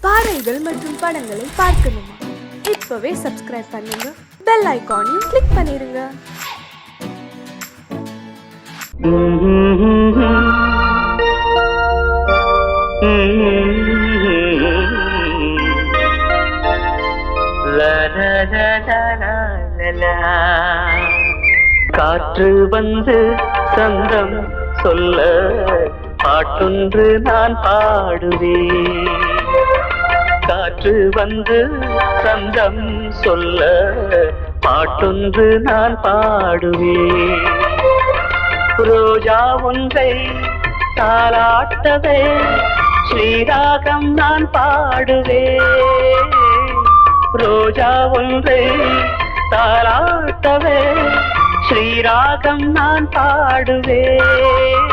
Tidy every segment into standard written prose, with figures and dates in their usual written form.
பாடல்கள் மற்றும் படங்களை பார்க்கணுமா? இப்பவே சப்ஸ்கிரைப் பண்ணுங்க, பெல் ஐகானையும் கிளிக் பண்ணிருங்க. காற்று வந்து சந்தம் சொல்ல பாட்டொன்று நான் பாடுவேன். காற்று வந்து சந்தம் சொல்ல பாட்டொன்று நான் பாடுவேன். ரோஜா ஒன்றை தாலாட்டவே ஸ்ரீராகம் நான் பாடுவேன். ரோஜா ஒன்றை தாலாட்டவே ஸ்ரீராகம் நான் பாடுவேன்.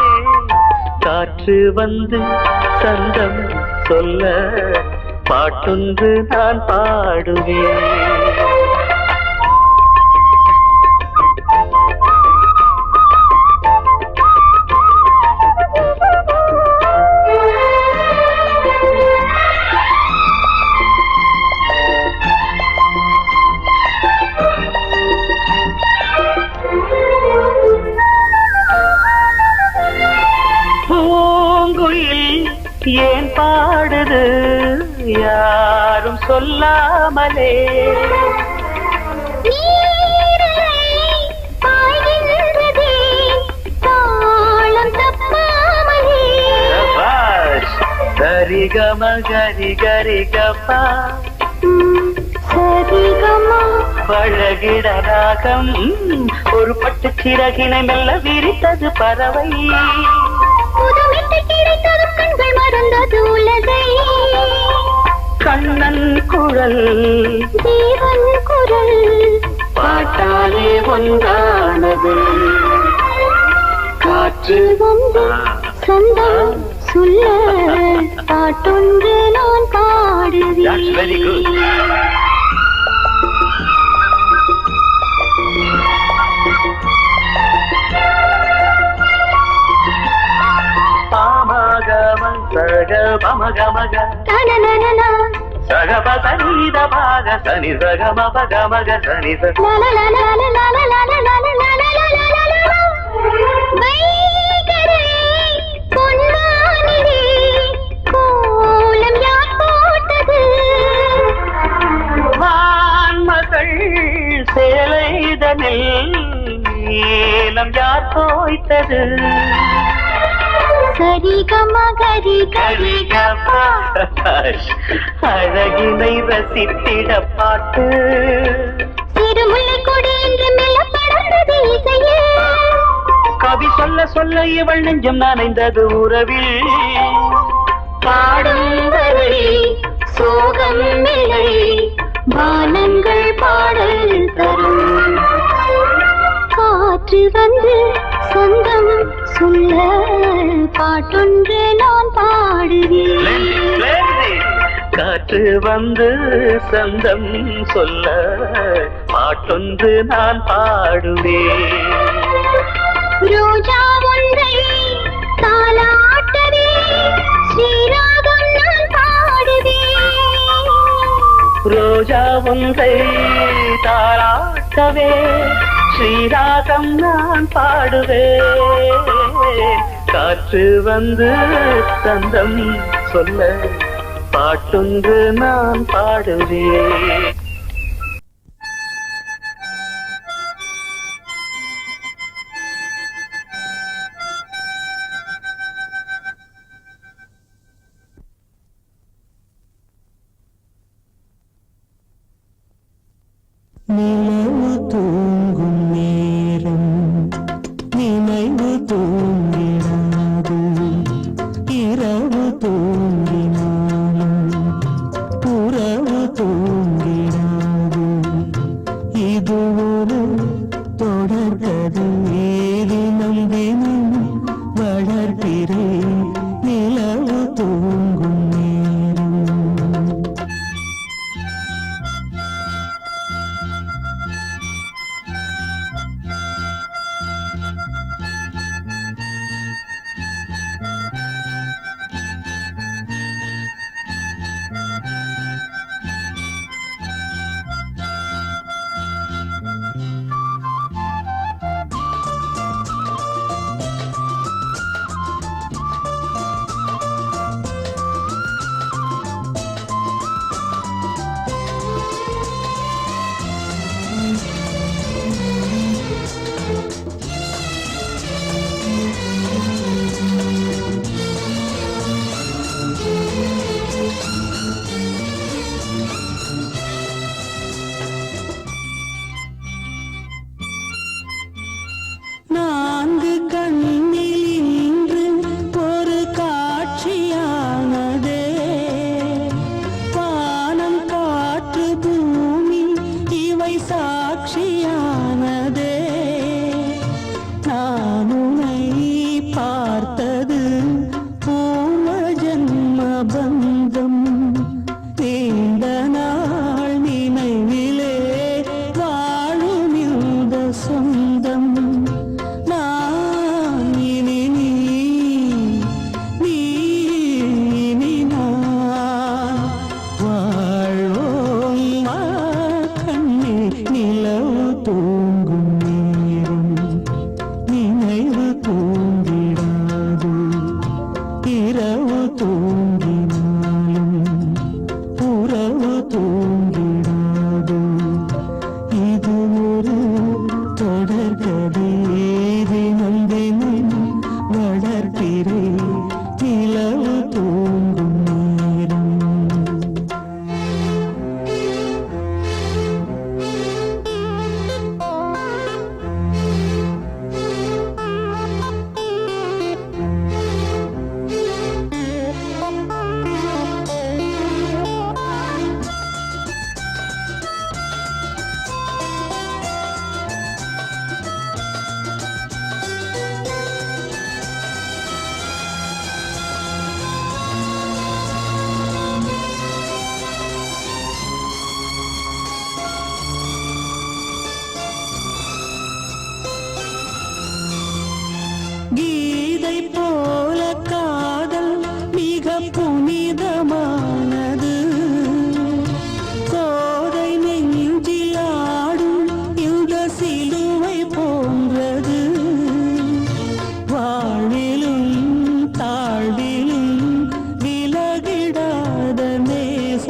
காற்று வந்து சந்தம் சொல்ல பாட்டொன்று நான் பாடுவேன். ஏன் பாடுது யாரும் சொல்லாமலே? சரிகம கரி கரிகப்பா பழகிட ராகம் ஒரு பட்டு சிறகினை மெல்ல விரித்தது பறவை. கண்ணன் குரல் தேவன் குரல் பாட்டாலே ஒன்றானது. காற்று வந்து சந்தம் சொல்ல பாட்டொன்று நான் பாடுவேன். சக பமகமக சகப சனித பாக சனி சகம பகமக சனி வான்மகள் சேலைதனில் நீலம் யார் தோய்த்தது? அழகினை ரசித்திட பாட்டு திருமுல்லை கொடி என்று மெல்ல படர்ந்தது இசையே. கவி சொல்ல சொல்ல இவள் நெஞ்சம் நனைந்தது உறவில். பாடும் வரை சோகம் இல்லை வானங்கள் பாடல் தரும். காற்று வந்து சொந்தம் சொல்ல பாட்டொன்று நான் பாடுவேன். காற்று வந்து சந்தம் சொல்ல பாட்டொன்று நான் பாடுவேன். ரோஜா ஒன்றை தாலாட்டவே ஸ்ரீராகம் நான் பாடுவேன். ரோஜா ஒன்றை தாலாட்டவே ஸ்ரீராகம் நான் பாடுவேன். காற்று வந்து சந்தம் சொல்ல பாட்டொன்று நான் பாடுவேன். நிலவு தூங்கும் நேரம் நினைவு தூங்கிடாது. இரவு தூங்கினாலும் உறவு தூங்கிடாது.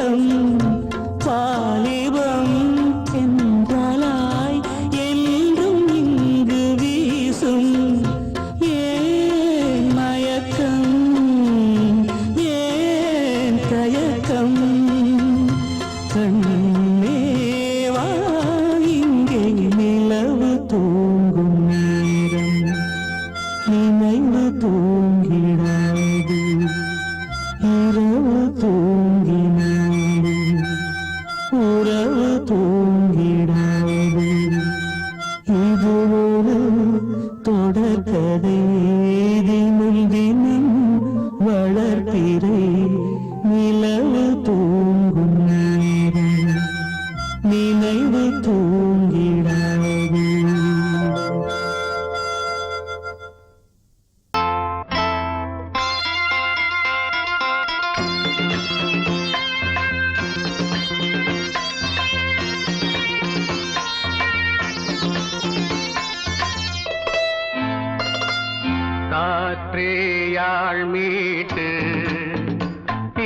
தேசம் வாலிபம் என்றாலாய் என்றும் இங்கு வீசும் ஏன் மயக்கம் ஏன் தயக்கம் கண்ணேவா இங்கே நிலவு தூங்கும் நேரம் நினைவு தூங்கிடாது இரவு தூங்கினாலும் உறவு தூங்கிடாது இது ஒரு தொடர்கதை தினம் தினம் வளர்ப்பிறை நிலவு தூங்கும் நேரம் நினைவு தூங்கிடாது. காற்றேயாழ் மீட்டு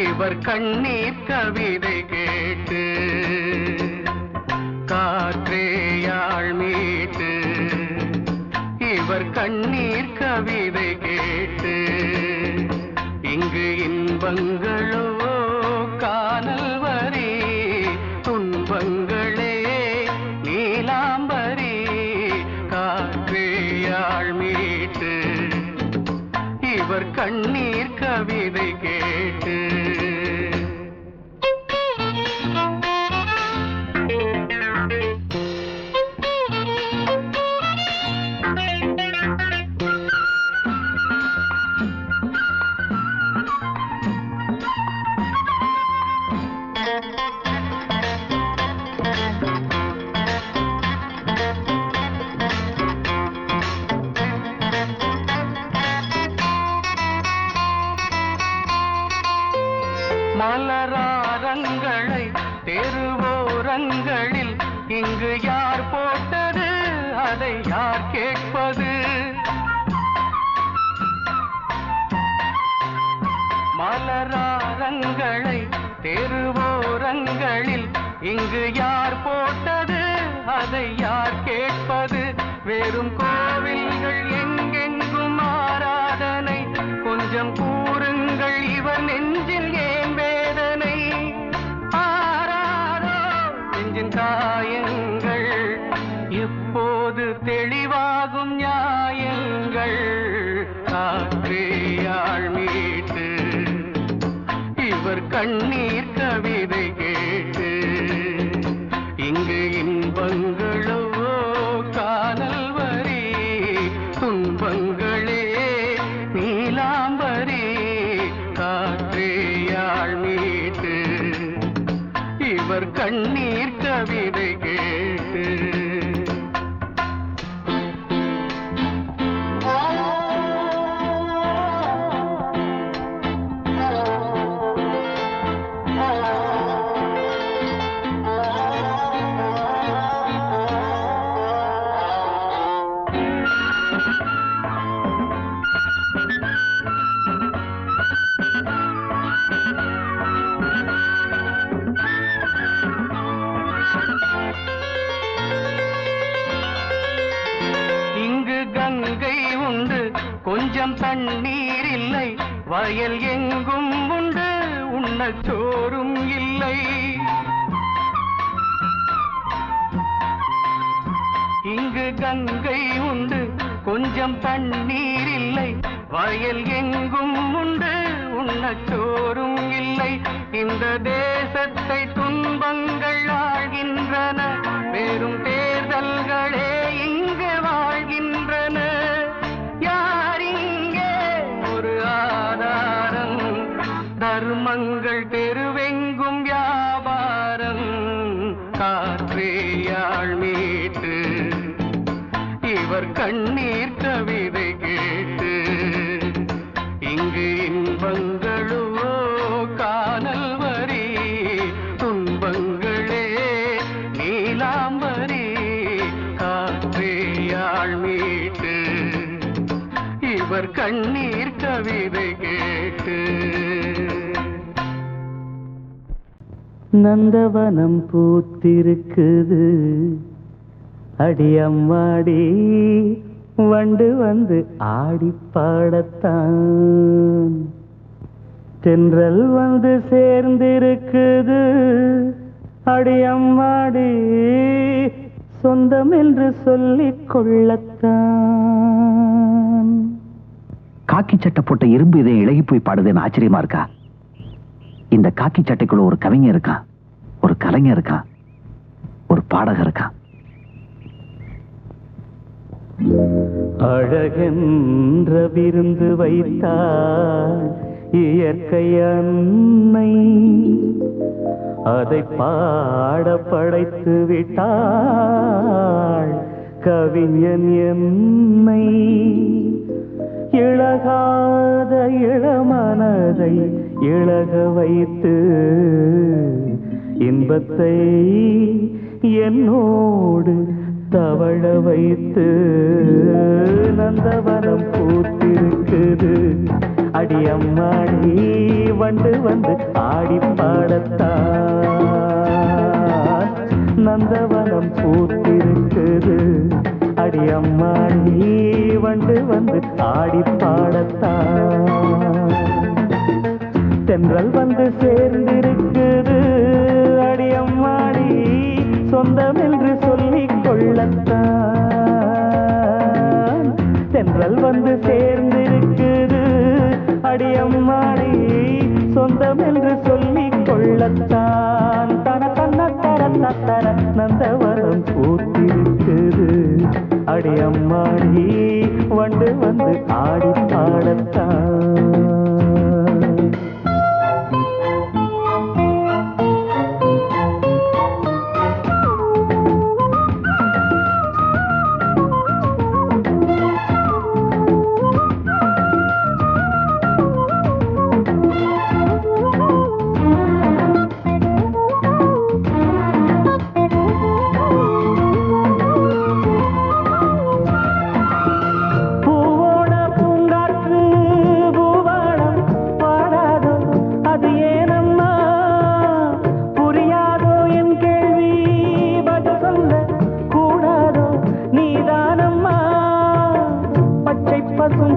இவர் கண்ணீர் கவிதை கேட்டு காற்றேயாழ் மீட்டு இவர் கண்ணீர் கவிதை கேட்டு இங்கு இன்பங்களோ காணல் வரி துன்பங்களே நீலாம்பரி காற்றேயாழ் மீட்டு இவர் கண்ணீர் கவிதை கேட்டு மலராரங்களை தெருவோரங்களில் இங்கு யார் போட்டது அதை யார் கேட்பது மலராரங்களை தெருவோரங்களில் இங்கு யார் போட்டது அதை யார் கேட்பது வெறும் கோவில்கள் எங்கெங்கும் ஆராதனை கொஞ்சம் கூறுங்கள் இவர் நெஞ்சில் ஏன் வேதனை ஆராரோ நெஞ்சின் காயங்கள் எப்போது தெளிவாகும் நியாயங்கள் காற்றேயாழ் மீட்டு இவர் கண்ணீர் கவிதை கேட்டு இங்கு இன்பங்களோ காணல் வரி துன்பங்களே நீலாம்பரி காற்றேயாழ் மீட்டு இவர் கண்ணீர் கவிதை கேட்டு கொஞ்சம் தண்ணீர் இல்லை வயல் எங்கும் உண்டு உண்ணச் சோறும் இல்லை இங்கு கங்கை உண்டு கொஞ்சம் தண்ணீர் இல்லை வயல் எங்கும் உண்டு உண்ணச் சோறும் இல்லை இந்த தேசத்தை துன்பங்கள் ஆழ்கின்றன வெறும் தேர்தல்களே இங்கு வாழ்கின்றன தர்மங்கள் தெருவெங்கும் வியாபாரம் காற்றேயாழ் மீட்டு இவர் கண்ணீர் கவிதை கேட்டு இங்கு இன்பங்களோ காணல் வரி துன்பங்களே நீலாம்பரி காற்றேயாழ் மீட்டு இவர் கண்ணீர் கவிதை கேட்டு நந்தவனம் பூத்திருக்குது அடியம்மாடி வண்டு வந்து ஆடி பாடத்தான் தென்றல் வந்து சேர்ந்திருக்குது அடியம்மாடி சொந்தம் என்று சொல்லிக் கொள்ளத்தான். காக்கி சட்டை போட்ட இரும்பு இதை இழகி போய் பாடுதுன்னு ஆச்சரியமா இருக்கா? இந்த காக்கி சட்டைக்குள்ள ஒரு கவிஞர் இருக்கான், ஒரு கலைஞர் இருக்கான், ஒரு பாடகர் இருக்கான். அழகென்ற விருந்து வைத்தாள் இயற்கை அன்னை, அதை பாட படைத்து விட்டாள் கவிஞன் என்னை. இழகாத இளமனதை இழக வைத்து இன்பத்தை என்னோடு தவழ வைத்து நந்தவனம் பூத்திருக்குது அடியம்மாடி வண்டு வந்து ஆடி பாடத்தான். நந்தவனம் பூத்திருக்குது அடியம்மாடி வண்டு வந்து ஆடி பாடத்தான். தென்றல் வந்து சேர்ந்திருக்குது அடியம்மாடி சொந்தம் என்று சொல்லிக் கொள்ளத்தான். தென்றல் வந்து சேர்ந்திருக்குது அடியம்மாடி சொந்தம் என்று சொல்லிக் கொள்ளத்தான். தன தன்ன தரந்த தர நந்தவனம் பூத்திருக்குது அடியம்மாடி வண்டு வந்து ஆடி பாடத்தான்.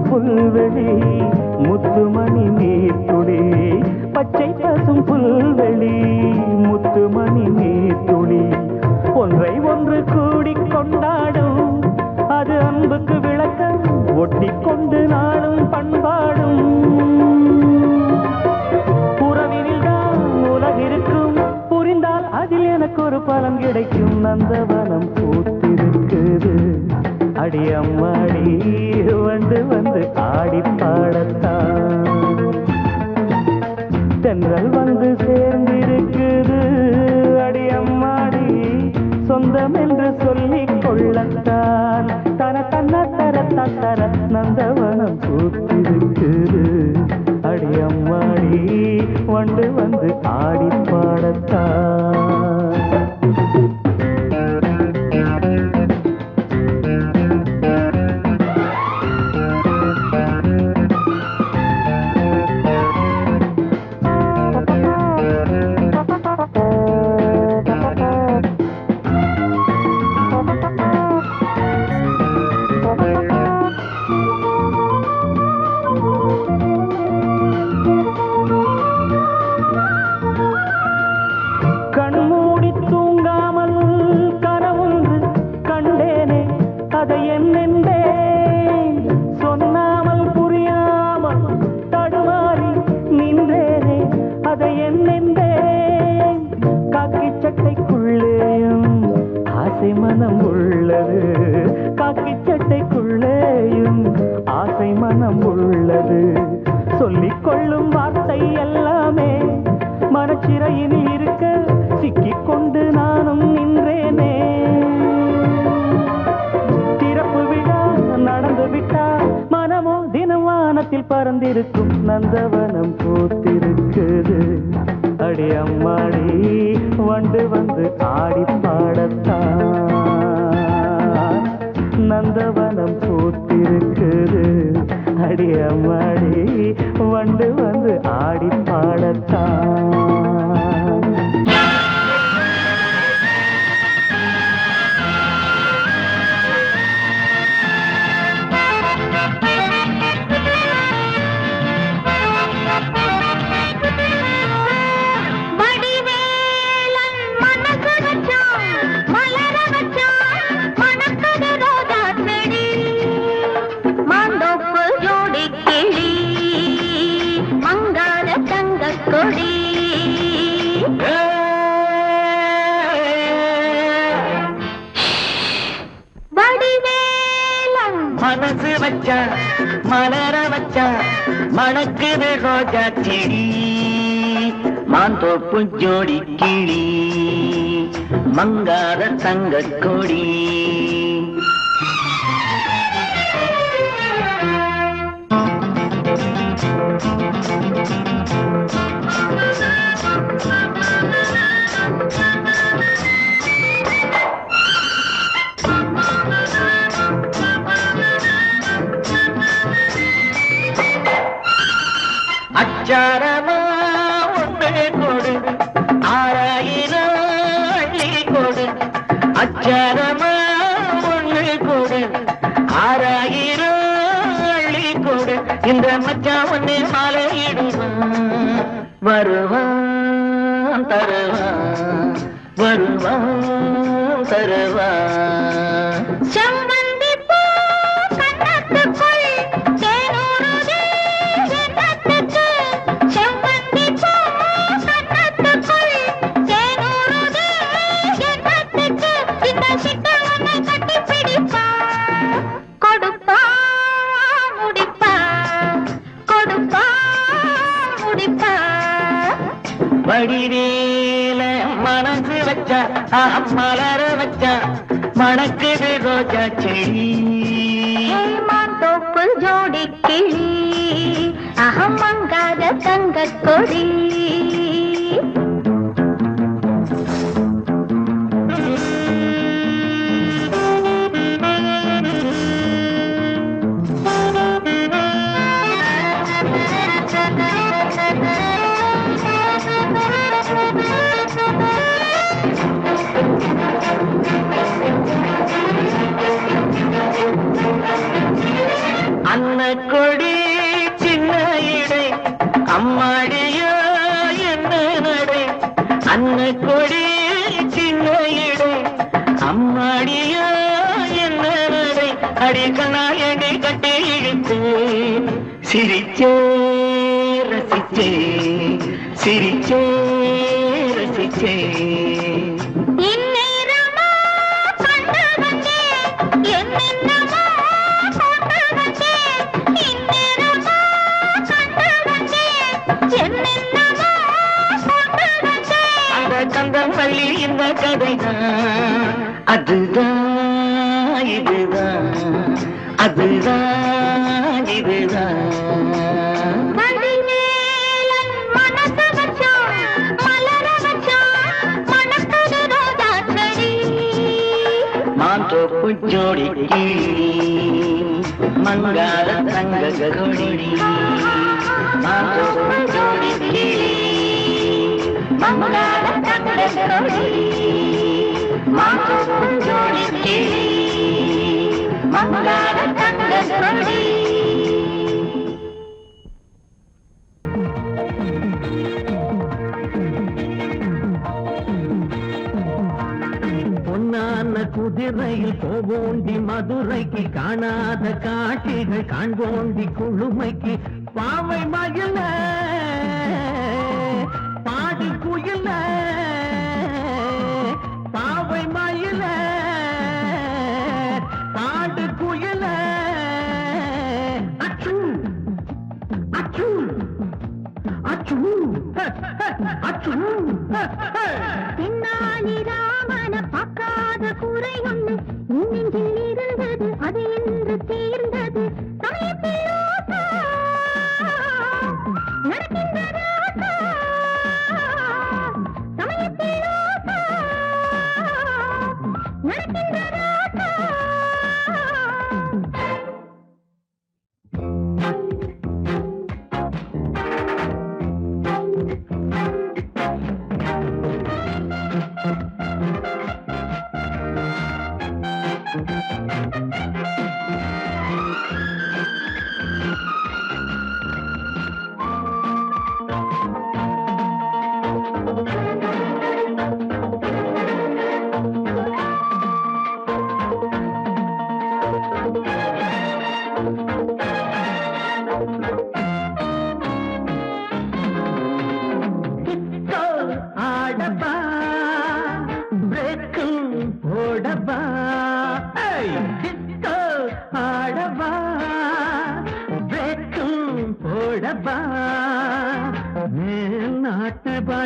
புல்வெளி முத்துமணி நீர்த்துளி, பச்சை பசும் புல்வெளி முத்துமணி நீர்த்துளி, ஒன்றை ஒன்று கூடி கொண்டாடும் அது அன்புக்கு விளக்கம் ஒட்டி கொண்டு நாளும் பண்பாடும். உறவினில் தான் உலகிருக்கும் புரிந்தால் அதில் எனக்கு ஒரு பலன் கிடைக்கும். நந்தவனம் பூத்திருக்குது அடியம்மாடி வந்து வந்து ஆடி பாடத்தான். தென்றல் வந்து சேர்ந்திருக்குது அடியம்மாடி சொந்தம் என்று சொல்லிக் கொள்ளத்தான். தன தன்ன தர தர நந்தவனம் பூத்திருக்குது அடியம்மாடி வந்து வந்து ஆடி பாடத்தான். கண்மூடி தூங்காமல் கனவொன்று கண்டேனே அதை என்னென்றேன் சொன்னாமல் புரியாமல் தடுமாறி நின்றேனே அதை என்னென்றேன். காக்கி சட்டைக்குள்ளேயும் ஆசை மனம் உள்ளது, காக்கி சட்டைக்குள்ளேயும் ஆசை மனம் உள்ளது. சொல்லிக் கொள்ளும் வார்த்தை எல்லாமே மனச்சிறையினில் இருக்க சிக்கிக் கொண்டு நானும் நின்றேனே. திறப்பு விழா நடந்து விட்டால் மனமோ தினம் வானத்தில் பறந்திருக்கும். நந்தவனம் பூத்திருக்குது அடியம்மாடி வண்டு வந்து ஆடி பாடத்தான். நந்தவனம் பூத்திருக்குது அடியம்மாடி வண்டு வந்து ஆடி பாடத்தான். வச்சான் மலர வச்சான் மணக்குது ரோஜா செடி மாந்தோப்பு ஜோடி கிளி மங்காத தங்க கொடி அச்சாரமா ஒன்று கொடு 6000 அள்ளி கொடு அச்சாரமா ஒன்று கொடு 6000 அள்ளி கொடு இந்த மச்சான் ஒன்னே மாலையிடுவான் வருவான் தருவான் வருவான் தருவான் செம்பந்தி பூ கண்ணத்துக்குள் தேனூறுதே எண்ணத்துக்கு செம்பந்தி பூ கண்ணத்துக்குள் தேனூறுதே எண்ணத்துக்கு இந்த சிட்ட உன்னை கட்டி பிடிப்பா கொடுப்பா முடிப்பா கொடுப்பா முடிப்பா வடிவேல மனசு வச்சா மலர வச்சா மணக்குது ரோஜா செடி மாந்தோப்பு ஜோடி கிளி அகம் மங்காத தங்க கொடி அன்ன கொடி சின்ன இடை அம்மாடியோ என்ன நடை அன்ன கொடி சின்ன இடை அம்மாடியோ என்ன நடை அடிக்கணாயடி கட்டி இழுத்து சிரிச்சே ரசிச்சே சிரிச்சே ரசிச்சே இந்நேரமா கண்டு வந்தே என்னென்னமோ கொண்டு வந்தே இந்நேரமா கண்டு வந்தே என்னென்னமோ கொண்டு வந்தே அந்த கந்தம் பள்ளி இந்த கதைதான் அதுதான் இதுதான் அதுதான் இதுதான் வடிவேலன் மனசு வச்சான் மலர வச்சான் மணக்குது ரோஜா செடி மாந்தோப்பு ஜோடி கிளி மங்காத தங்க கொடி மாந்தோப்பு ஜோடி கிளி மங்காத தங்க கொடி மாந்தோப்பு ஜோடி கிளி மங்காத தங்க கொடி பொன்னான குதிரையில் போவோண்டி மதுரைக்கு காணாத காட்சிகள் காண்போண்டி குழுமைக்கு பாவை மயில பாடி குயில பாவை மயில பாடு குயில அச்சு அச்சு அச்சு அச்சு பின்னாடி ராமன பார்க்காத குறை ஒண்ணு நெஞ்சில் இருந்தது அது என்று தீர்ந்தது சமயத்தில் ரோசா, நடக்கின்ற ரோசா, சமயத்தில் ரோசா, நடக்கின்ற ரோசா. ஆடப்பா பிரேக்கும் போடப்பா டிஸ்கோ ஆடப்பா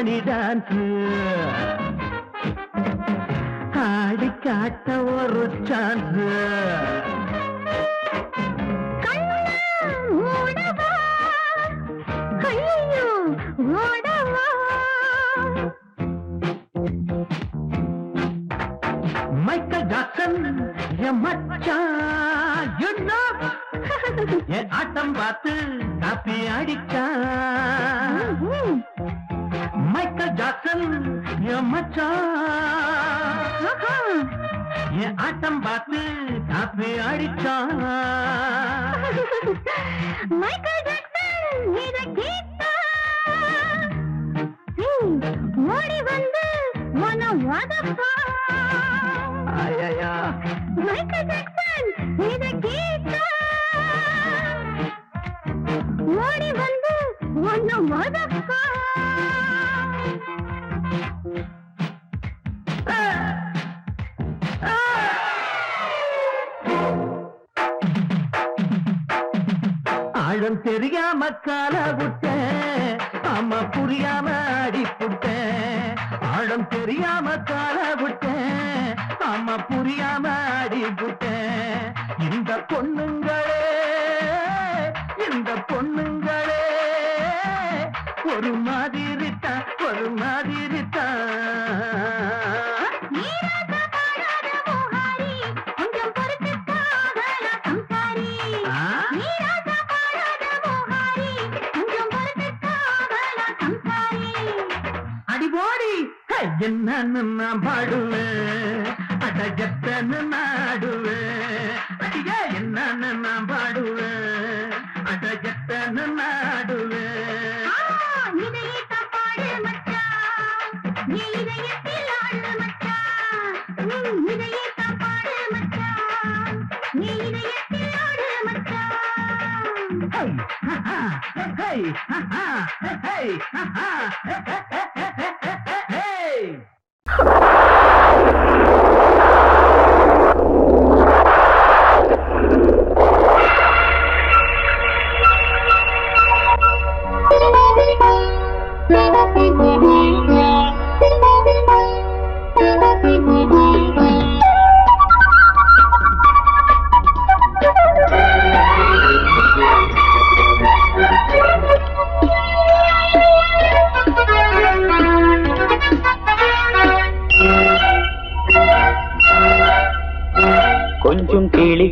மணி டான்ஸ் ஆடி காட்ட ஒரு சான்ஸ் மைக்கேல் ஜாக்சன் என் மச்சான் you know. என் ஆட்டம் பார்த்து காப்பி அடிச்சான் மைக்கேல் ஜாக்சன் என் மச்சான் என் ஆட்டம் பார்த்து காப்பி அடிச்சான் மைக்கேல் ஜாக்சன் இத கேட்டா ஓடி வந்து உன்னை வதப்பா ஐயா மைக்கேல் ஜாக்சன் இத கேட்டா ஓடி வந்து உன்னை வதப்பா ஆழம் தெரியாம கால விட்டேன் அம்மா புரியாம அடிப்புட்டேன் ஆழம் தெரியாம கால விட்டேன் அம்மா புரியாம அடிப்புட்டேன் இந்த பொண்ணுங்களே ஒரு மாதிரி தான் அடிபோடி என்னன்னு நான் பாடுவேன் அடஜத்தன்னு நாடுவேன் அடியா என்னன்னு நான் பாடுவேன் அடஜத்தன்னு நாடுவேன்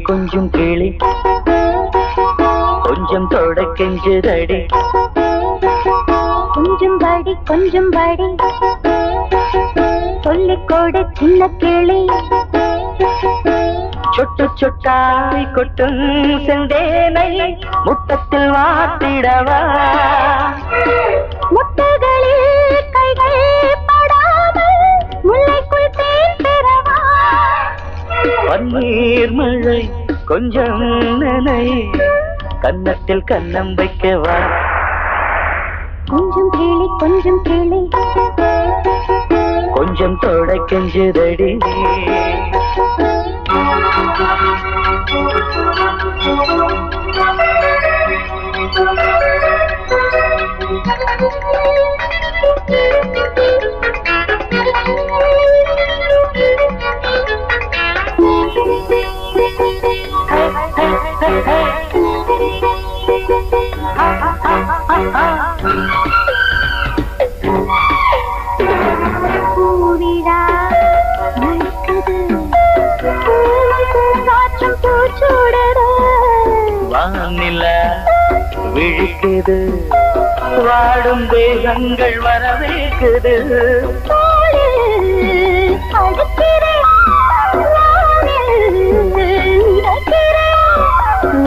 கொஞ்சம் கிளி கொஞ்சம் தொட கெஞ்சுதடி கொஞ்சம் படி சொல்லிக்கோடு சின்ன கிளி சொட்டு சொட்டாய் கொட்டும் செந்தேனை முட்டத்தில் வாத்திடவா முட்டைகளில் கைகள் படாமல் முல்லைக்குள் தேன் பெறவா பன்னீர் மழை கொஞ்சம் நனை கன்னத்தில் கன்னம் வைக்கவா கொஞ்சம் கிளி கொஞ்சம் தொட கெஞ்சுதடி பூவிழா நடக்குது காற்றும் பூச்சூடுது வானில விழிக்குது வாடும் தேகங்கள் வரவேற்குது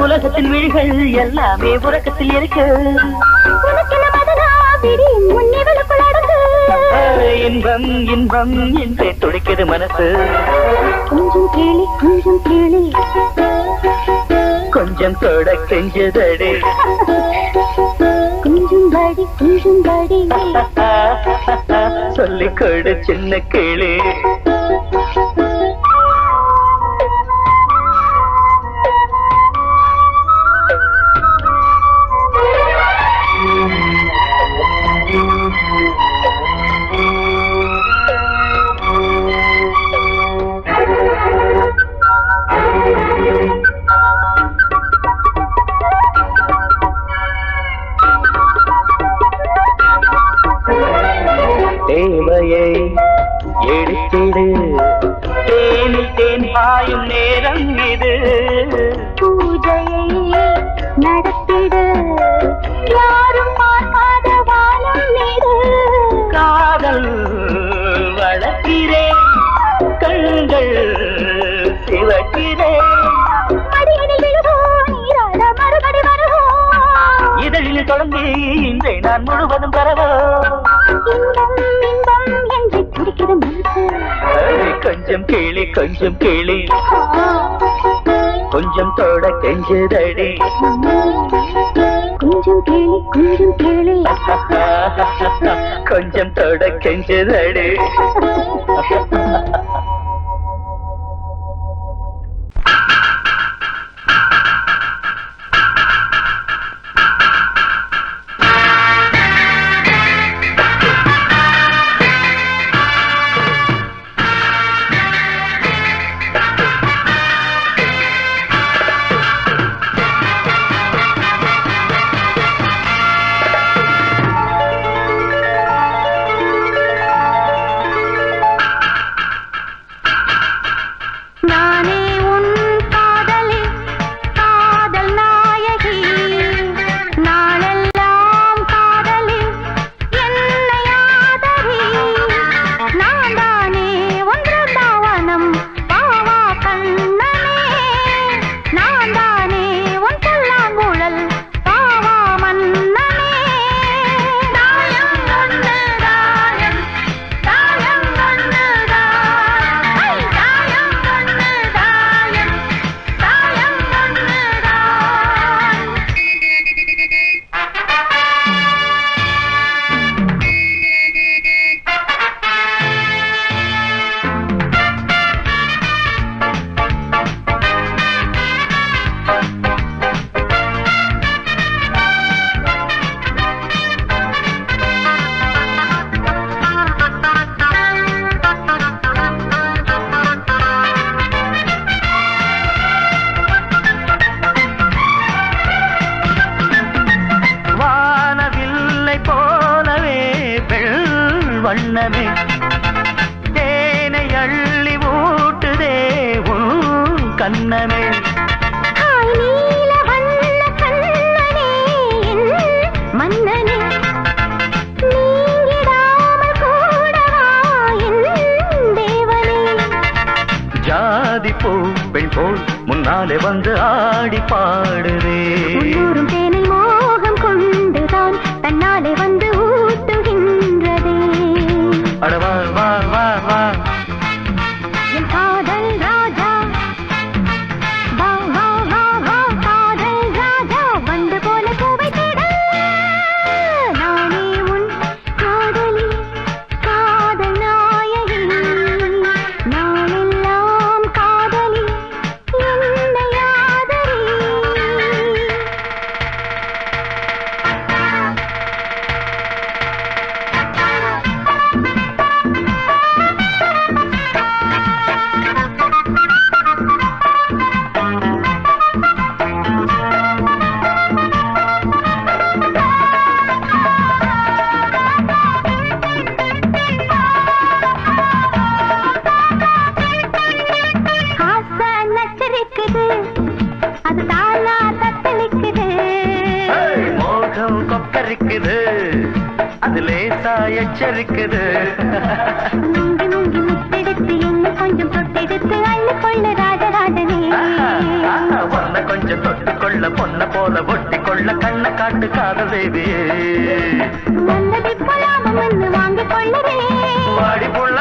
உலகத்தின் விழிகள் எல்லாமே உறக்கத்தில் இருக்கு இன்பம் இன்பம் என்றே துடிக்குது மனசு கொஞ்சம் கிளி கொஞ்சம் தொட கெஞ்சுதடி கொஞ்சம் படி சொல்லிக் கொடு சின்ன கிளி எடுத்திடு தேனில் தேன் பாயும் நேரம் இது பூஜையை நடத்திடு யாரும் பார்க்காத வானம் நீடு காதல் வளர்க்கிறேன் கண்கள் சிவக்கிறேன் மடியினில் விழுவோம் நீராட மறுபடி வருவோம் இதழில் தொடங்கி இன்றை நான் முழுவதும் தரவோ இன்பம் இன்பம் என்று துடிக்கிற மனசு கொஞ்சம் கேளி கொஞ்சம் தொட கெஞ்சுதடி கொஞ்சம் கேளு கொஞ்சம் தொட கெஞ்சுதடி வண்ணமே தேனை அள்ளி ஊட்டுதே உன் கண்ணமே மன்னனே நீங்கிடாமல் கூடவா என் தேவனே ஜாதி பூ பெண் போல் முன்னாலே வந்து ஆடி பாடுதே உள்ளூரும் தேனை மோகம் கொண்டுதான் தன்னாலே வந்து ஊட்டுகின்றதே அட வா வா வா வா என் காதல் ராஜா வா வா வா வா காதல் ராஜா வந்து போல பூவை தேட நானே உன் காதலி காதல் நாயகி நாளெல்லாம் காதலி என்னை ஆதரி ஆசை நச்சரிக்குது அது தானா தத்தளிக்குது மோகம் கொக்கரிக்குது அது லேசா எச்சரிக்குது முங்கி முங்கி முத்தெடுத்து என்ன கொஞ்சம் தொட்டெடுத்து அள்ளி கொள்ள ராஜராஜனே பொண்ண கொஞ்சம் தொட்டு கொள்ள பொண்ண போல ஒட்டி கொள்ள கண்ண காட்டு காதல் தேவியே நல்லதை போலாம வந்து வாங்கிக் கொள்ளவே வாடி புள்ள